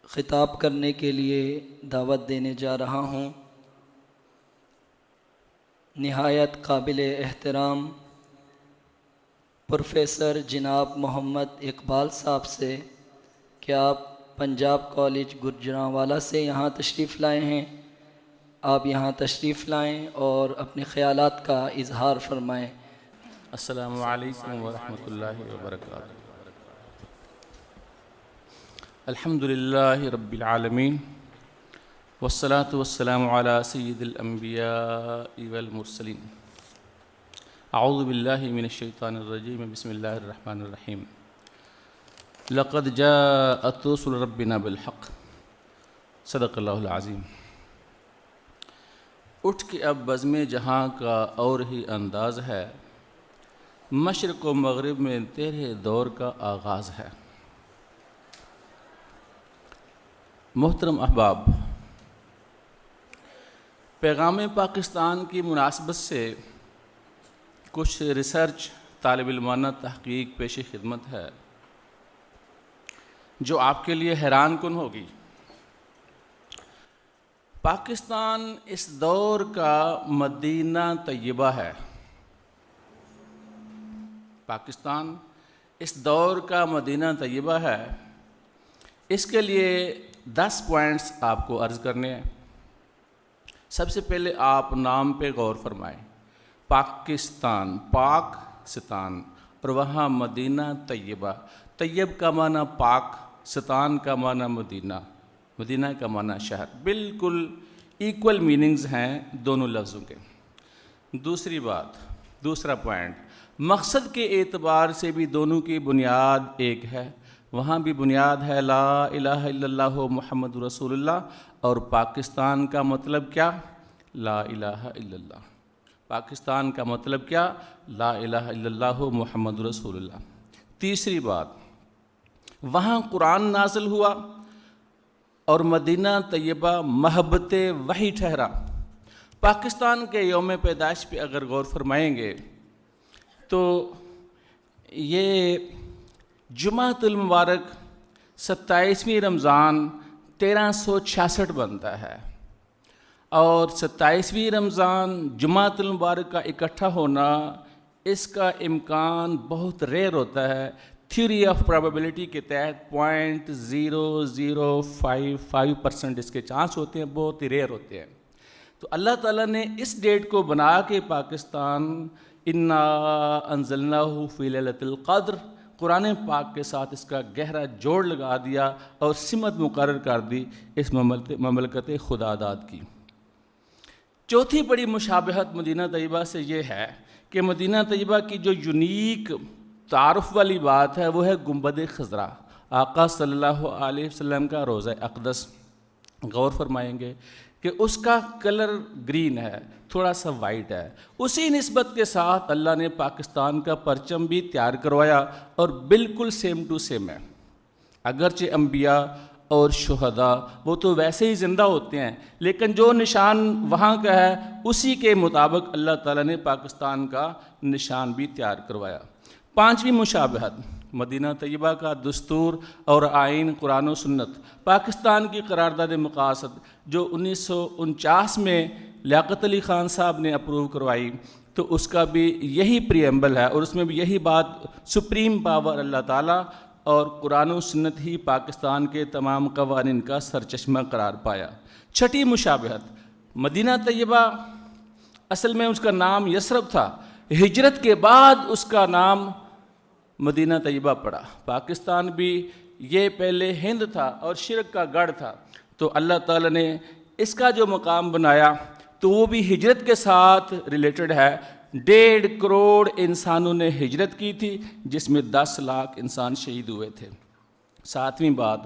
خطاب کرنے کے لیے دعوت دینے جا رہا ہوں نہایت قابل احترام پروفیسر جناب محمد اقبال صاحب سے کہ آپ پنجاب کالج گوجرانوالہ سے یہاں تشریف لائے ہیں. آپ یہاں تشریف لائیں اور اپنے خیالات کا اظہار فرمائیں. السلام علیکم ورحمۃ اللہ وبرکاتہ. الحمد للہ رب العالمین والصلاة والسلام علی سید الانبیاء والمرسلین. اعوذ باللہ من الشیطان الرجیم. بسم اللہ الرحمن الرحیم. لقد جاءت رسل ربنا بالحق. صدق اللہ العظیم. اٹھ کے اب بزم جہاں کا اور ہی انداز ہے، مشرق و مغرب میں تیرے دور کا آغاز ہے. محترم احباب، پیغام پاکستان کی مناسبت سے کچھ ریسرچ طالب علمانہ تحقیق پیش خدمت ہے جو آپ کے لیے حیران کن ہوگی. پاکستان اس دور کا مدینہ طیبہ ہے. پاکستان اس دور کا مدینہ طیبہ ہے. اس کے لیے 10 پوائنٹس آپ کو عرض کرنے ہیں. سب سے پہلے آپ نام پہ غور فرمائیں. پاکستان، پاک ستان، اور وہاں مدینہ طیبہ. طیب کا معنی پاک، ستان کا معنی مدینہ، مدینہ کا معنی شہر. بالکل ایکول میننگز ہیں دونوں لفظوں کے. دوسرا پوائنٹ، مقصد کے اعتبار سے بھی دونوں کی بنیاد ایک ہے. وہاں بھی بنیاد ہے لا الہ الا اللہ محمد رسول اللہ، اور پاکستان کا مطلب کیا؟ لا الہ الا اللہ. پاکستان کا مطلب کیا؟ لا الہ الا اللہ محمد رسول اللہ. تیسری بات، وہاں قرآن نازل ہوا اور مدینہ طیبہ محبت وحی ٹھہرا. پاکستان کے یوم پیدائش پہ اگر غور فرمائیں گے تو یہ جمعۃ المبارک 27ویں رمضان 1366 بنتا ہے، اور 27ویں رمضان جمعۃ المبارک کا اکٹھا ہونا، اس کا امکان بہت ریئر ہوتا ہے. تھیوری آف پرابیبلٹی کے تحت 0.0055% اس کے چانس ہوتے ہیں، بہت ہی ریئر ہوتے ہیں. تو اللہ تعالیٰ نے اس ڈیٹ کو بنا کے پاکستان انا انزلناہ فی لیلۃ القدر، قرآن پاک کے ساتھ اس کا گہرا جوڑ لگا دیا اور سمت مقرر کر دی اس مملکت خدا داد کی. چوتھی بڑی مشابہت مدینہ طیبہ سے یہ ہے کہ مدینہ طیبہ کی جو یونیک تعارف والی بات ہے وہ ہے گنبد خضرا، آقا صلی اللہ علیہ وسلم کا روضہ اقدس. غور فرمائیں گے کہ اس کا کلر گرین ہے، تھوڑا سا وائٹ ہے. اسی نسبت کے ساتھ اللہ نے پاکستان کا پرچم بھی تیار کروایا اور بالکل سیم ٹو سیم ہے. اگرچہ انبیاء اور شہداء وہ تو ویسے ہی زندہ ہوتے ہیں، لیکن جو نشان وہاں کا ہے اسی کے مطابق اللہ تعالیٰ نے پاکستان کا نشان بھی تیار کروایا. پانچویں مشابہت، مدینہ طیبہ کا دستور اور آئین قرآن و سنت. پاکستان کی قرارداد مقاصد جو 1949 میں لیاقت علی خان صاحب نے اپروو کروائی، تو اس کا بھی یہی پریمبل ہے، اور اس میں بھی یہی بات، سپریم پاور اللہ تعالیٰ اور قرآن و سنت ہی پاکستان کے تمام قوانین کا سرچشمہ قرار پایا. چھٹی مشابہت، مدینہ طیبہ اصل میں اس کا نام یثرب تھا، ہجرت کے بعد اس کا نام مدینہ طیبہ پڑا. پاکستان بھی یہ پہلے ہند تھا اور شرک کا گڑھ تھا، تو اللہ تعالیٰ نے اس کا جو مقام بنایا تو وہ بھی ہجرت کے ساتھ ریلیٹڈ ہے. 1.5 کروڑ انسانوں نے ہجرت کی تھی، جس میں 10 لاکھ انسان شہید ہوئے تھے. ساتویں بات،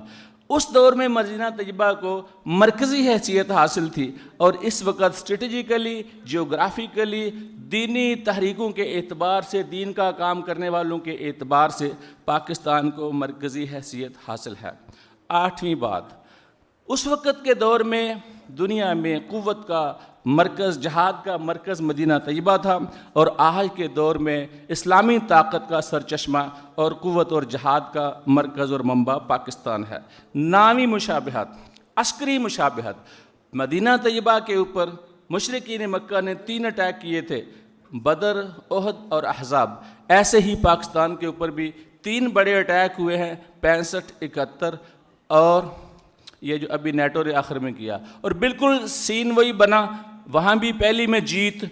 اس دور میں مدینہ طیبہ کو مرکزی حیثیت حاصل تھی، اور اس وقت اسٹریٹجیکلی، جیوگرافیکلی، دینی تحریکوں کے اعتبار سے، دین کا کام کرنے والوں کے اعتبار سے پاکستان کو مرکزی حیثیت حاصل ہے. آٹھویں بات، اس وقت کے دور میں دنیا میں قوت کا مرکز، جہاد کا مرکز مدینہ طیبہ تھا، اور آج کے دور میں اسلامی طاقت کا سرچشمہ اور قوت اور جہاد کا مرکز اور منبع پاکستان ہے۔ نامی مشابہت، عسکری مشابہت، مدینہ طیبہ کے اوپر مشرکین مکہ نے 3 اٹیک کیے تھے، بدر، احد اور احزاب۔ ایسے ہی پاکستان کے اوپر بھی 3 بڑے اٹیک ہوئے ہیں، 65، 71 اور یہ جو ابھی نیٹو نے آخر میں کیا، اور بالکل سین وہی بنا۔ وہاں بھی پہلی میں جیت،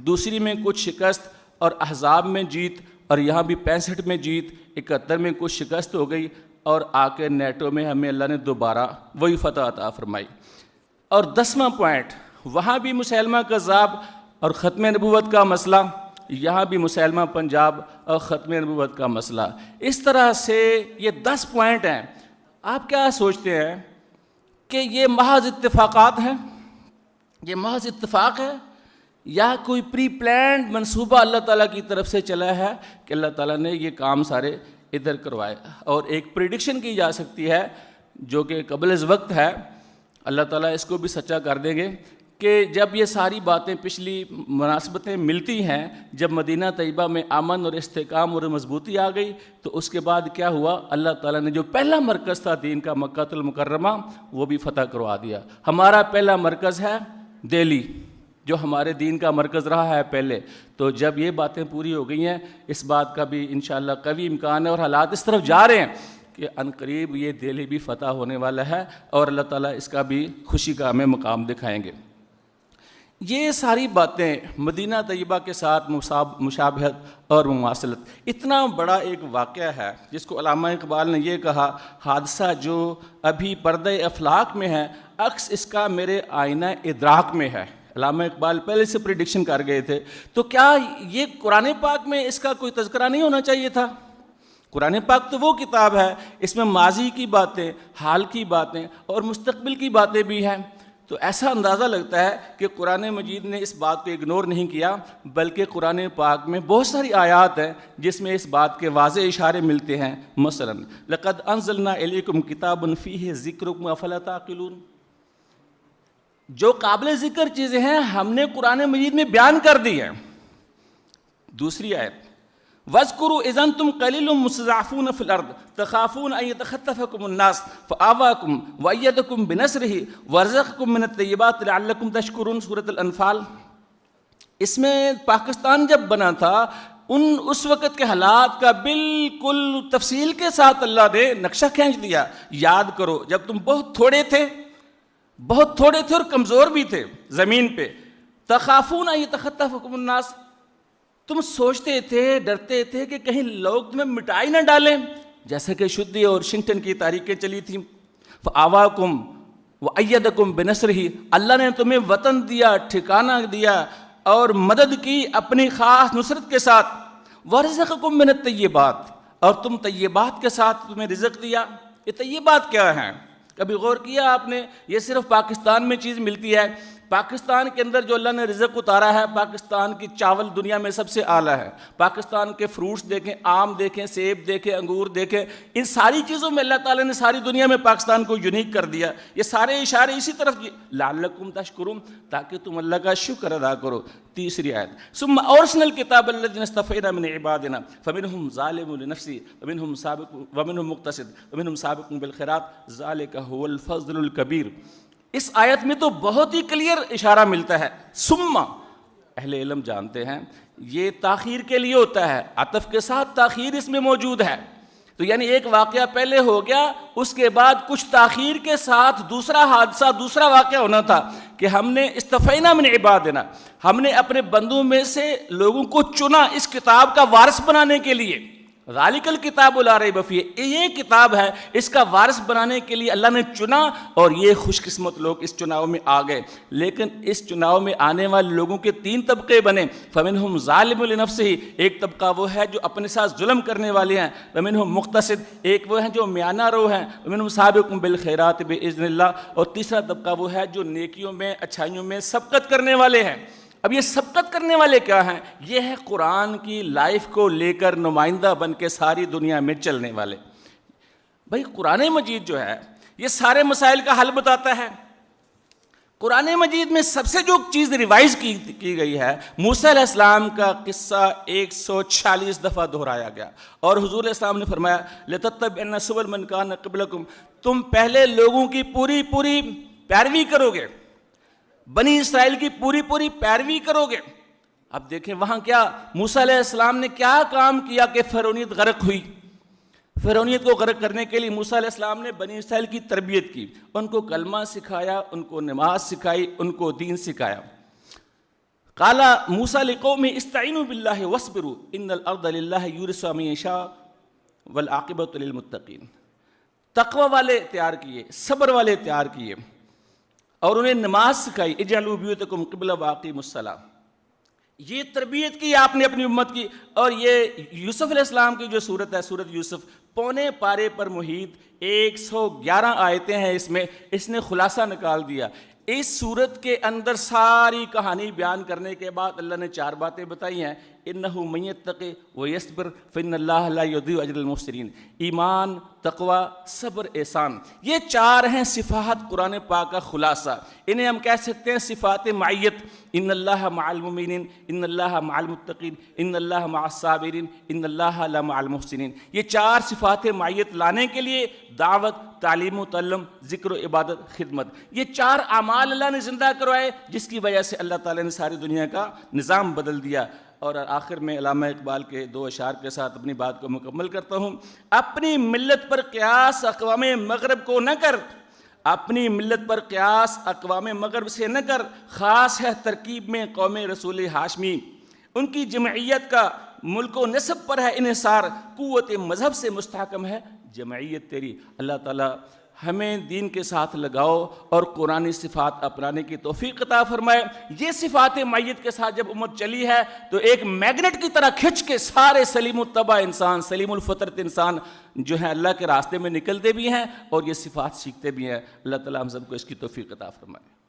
دوسری میں کچھ شکست، اور احزاب میں جیت، اور یہاں بھی 65 میں جیت، 71 میں کچھ شکست ہو گئی، اور آ کے نیٹو میں ہمیں اللہ نے دوبارہ وہی فتح عطا فرمائی۔ اور 10واں پوائنٹ، وہاں بھی مسیلمہ کذاب اور ختم نبوت کا مسئلہ، یہاں بھی مسیلمہ پنجاب اور ختم نبوت کا مسئلہ۔ اس طرح سے یہ 10 پوائنٹ ہیں۔ آپ کیا سوچتے ہیں کہ یہ محض اتفاقات ہیں؟ یہ محض اتفاق ہے یا کوئی پری پلانڈ منصوبہ اللہ تعالیٰ کی طرف سے چلا ہے کہ اللہ تعالیٰ نے یہ کام سارے ادھر کروائے؟ اور ایک پریڈکشن کی جا سکتی ہے جو کہ قبل از وقت ہے، اللہ تعالیٰ اس کو بھی سچا کر دیں گے، کہ جب یہ ساری باتیں پچھلی مناسبتیں ملتی ہیں، جب مدینہ طیبہ میں امن اور استحکام اور مضبوطی آ گئی، تو اس کے بعد کیا ہوا؟ اللہ تعالیٰ نے جو پہلا مرکز تھا دین کا، مکہ المکرمہ، وہ بھی فتح کروا دیا۔ ہمارا پہلا مرکز ہے دہلی، جو ہمارے دین کا مرکز رہا ہے پہلے۔ تو جب یہ باتیں پوری ہو گئی ہیں، اس بات کا بھی انشاءاللہ قوی امکان ہے، اور حالات اس طرف جا رہے ہیں کہ عنقریب یہ دہلی بھی فتح ہونے والا ہے، اور اللہ تعالیٰ اس کا بھی خوشی کا ہمیں مقام دکھائیں گے۔ یہ ساری باتیں مدینہ طیبہ کے ساتھ مشابہت اور مماثلت، اتنا بڑا ایک واقعہ ہے جس کو علامہ اقبال نے یہ کہا، حادثہ جو ابھی پردہ افلاک میں ہے، عکس اس کا میرے آئینہ ادراک میں ہے۔ علامہ اقبال پہلے سے پریڈکشن کر گئے تھے۔ تو کیا یہ قرآن پاک میں اس کا کوئی تذکرہ نہیں ہونا چاہیے تھا؟ قرآن پاک تو وہ کتاب ہے، اس میں ماضی کی باتیں، حال کی باتیں اور مستقبل کی باتیں بھی ہیں۔ تو ایسا اندازہ لگتا ہے کہ قرآن مجید نے اس بات کو اگنور نہیں کیا، بلکہ قرآن پاک میں بہت ساری آیات ہیں جس میں اس بات کے واضح اشارے ملتے ہیں۔ مثلا لقد انزلنا الیکم کتابا فیہ ذکرکم افلا تعقلون، جو قابل ذکر چیزیں ہیں ہم نے قرآن مجید میں بیان کر دی ہیں۔ دوسری آیت، وَاذْكُرُوا إِذْ أَنْتُمْ قَلِيلٌ مُسْتَضْعَفُونَ فِي الْأَرْضِ تَخَافُونَ أَنْ يَتَخَطَّفَكُمُ النَّاسُ فَآوَاكُمْ وَأَيَّدَكُمْ بِنَصْرِهِ وَرَزَقَكُمْ مِنَ الطَّيِّبَاتِ لَعَلَّكُمْ تَشْكُرُونَ سورۃ الانفال۔ اس میں پاکستان جب بنا تھا، اس وقت کے حالات کا بالکل تفصیل کے ساتھ اللہ نے نقشہ کھینچ دیا۔ یاد کرو جب تم بہت تھوڑے تھے اور کمزور بھی تھے زمین پہ، تخافون ان یتخطفکم الناس، تم سوچتے تھے، ڈرتے تھے کہ کہیں لوگ تمہیں مٹائی نہ ڈالیں، جیسا کہ شدی اور شنگٹن کی تحریکیں چلی تھیں۔ فآواکم وأیدکم بنصرہ، اللہ نے تمہیں وطن دیا، ٹھکانہ دیا اور مدد کی اپنی خاص نصرت کے ساتھ۔ ورزقکم من الطیبات، اور تم طیبات کے ساتھ تمہیں رزق دیا۔ یہ طیبات کیا ہیں؟ کبھی غور کیا آپ نے؟ یہ صرف پاکستان میں چیز ملتی ہے؟ پاکستان کے اندر جو اللہ نے رزق اتارا ہے، پاکستان کی چاول دنیا میں سب سے اعلیٰ ہے۔ پاکستان کے فروٹس دیکھیں، آم دیکھیں، سیب دیکھیں، انگور دیکھیں، ان ساری چیزوں میں اللہ تعالیٰ نے ساری دنیا میں پاکستان کو یونیک کر دیا۔ یہ سارے اشارے اسی طرف، لعلکم تشکرون، تاکہ تم اللہ کا شکر ادا کرو۔ تیسری آیت، ثم اورثنا الکتاب الذین اصطفینا من عبادنا فمنهم ظالم لنفسہ ومنهم مقتصد ومنهم سابق بالخیرات ذلک هو الفضل الکبیر۔ اس آیت میں تو بہت ہی کلیئر اشارہ ملتا ہے۔ ثم، اہل علم جانتے ہیں یہ تاخیر کے لیے ہوتا ہے، عطف کے ساتھ تاخیر اس میں موجود ہے۔ تو یعنی ایک واقعہ پہلے ہو گیا، اس کے بعد کچھ تاخیر کے ساتھ دوسرا حادثہ، دوسرا واقعہ ہونا تھا کہ ہم نے استفینا من عبادنا، ہم نے اپنے بندوں میں سے لوگوں کو چنا اس کتاب کا وارث بنانے کے لیے۔ ذالک الکتاب لا ریب فیہ، یہ کتاب ہے، اس کا وارث بنانے کے لیے اللہ نے چنا، اور یہ خوش قسمت لوگ اس چناؤ میں آ گئے۔ لیکن اس چناؤ میں آنے والے لوگوں کے 3 طبقے بنے۔ فمنہم ظالم لنفسہ، ایک طبقہ وہ ہے جو اپنے ساتھ ظلم کرنے والے ہیں۔ ومنہم مقتصد، ایک وہ ہیں جو میانہ رو ہیں۔ ومنہم سابق بالخیرات باذن اللہ، اور تیسرا طبقہ وہ ہے جو نیکیوں میں، اچھائیوں میں سبقت کرنے والے ہیں۔ اب یہ سبقت کرنے والے کیا ہیں؟ یہ ہے قرآن کی لائف کو لے کر نمائندہ بن کے ساری دنیا میں چلنے والے۔ بھائی قرآن مجید جو ہے یہ سارے مسائل کا حل بتاتا ہے۔ قرآن مجید میں سب سے جو چیز ریوائز کی گئی ہے، موسیٰ علیہ السلام کا قصہ 146 دفعہ دہرایا گیا، اور حضور علیہ السلام نے فرمایا لَتَتَّبِعُنَّ سُبُلَ مَنْ كَانَ قَبْلَكُمْ، تم پہلے لوگوں کی پوری پیروی کرو گے، بنی اسرائیل کی پوری پیروی کرو گے۔ اب دیکھیں وہاں کیا موسیٰ علیہ السلام نے کیا کام کیا کہ فرعونیت غرق ہوئی۔ فرعونیت کو غرق کرنے کے لیے موسیٰ علیہ السلام نے بنی اسرائیل کی تربیت کی، ان کو کلمہ سکھایا، ان کو نماز سکھائی، ان کو دین سکھایا۔ قال موسیٰ لقومہ استعینوا باللہ واصبروا ان الارض للہ یورثها من یشاء والعاقبۃ للمتقین۔ تقوی والے تیار کیے، صبر والے تیار کیے، اور انہیں نماز سکھائی، اجعلوا بیوتکم قبلۃ واقیموا الصلاۃ۔ یہ تربیت کی آپ نے اپنی امت کی۔ اور یہ یوسف علیہ السلام کی جو صورت ہے، صورت یوسف، پونے پارے پر محیط 111 آیتیں ہیں اس میں، اس نے خلاصہ نکال دیا۔ اس صورت کے اندر ساری کہانی بیان کرنے کے بعد اللہ نے 4 باتیں بتائی ہیں۔ اِنَّهُ مَن يَتَّقِ وَيَصْبِرْ فَإِنَّ اللَّهَ لَا يُضِيعُ أَجْرَ الْمُحْسِنِينَ۔ ایمان، تقوی، صبر، احسان، یہ 4 ہیں صفات قرآن پاک کا خلاصہ۔ انہیں ہم کہہ سکتے ہیں صفات معیت۔ ان اللہ مع المؤمنین، ان اللہ مع المتقین، ان اللہ مع الصابرین، ان اللہ لمع المحسنین۔ یہ 4 صفات معیت لانے کے لیے دعوت، تعلیم و تعلم، ذکر و عبادت، خدمت، یہ 4 اعمال اللہ نے زندہ کروائے، جس کی وجہ سے اللہ تعالیٰ نے ساری دنیا کا نظام بدل دیا۔ اور آخر میں علامہ اقبال کے 2 اشعار کے ساتھ اپنی بات کو مکمل کرتا ہوں۔ اپنی ملت پر قیاس اقوام مغرب کو نہ کر، اپنی ملت پر قیاس اقوام مغرب سے نہ کر، خاص ہے ترکیب میں قوم رسول ہاشمی، ان کی جمعیت کا ملک و نسب پر ہے انحصار، قوت مذہب سے مستحکم ہے جمعیت تیری۔ اللہ تعالیٰ ہمیں دین کے ساتھ لگاؤ اور قرآنی صفات اپنانے کی توفیق عطا فرمائے۔ یہ صفات معیت کے ساتھ جب امت چلی ہے تو ایک میگنیٹ کی طرح کھنچ کے سارے سلیم الطبع انسان، سلیم الفطرت انسان جو ہیں اللہ کے راستے میں نکلتے بھی ہیں اور یہ صفات سیکھتے بھی ہیں۔ اللہ تعالیٰ ہم سب کو اس کی توفیق عطا فرمائے۔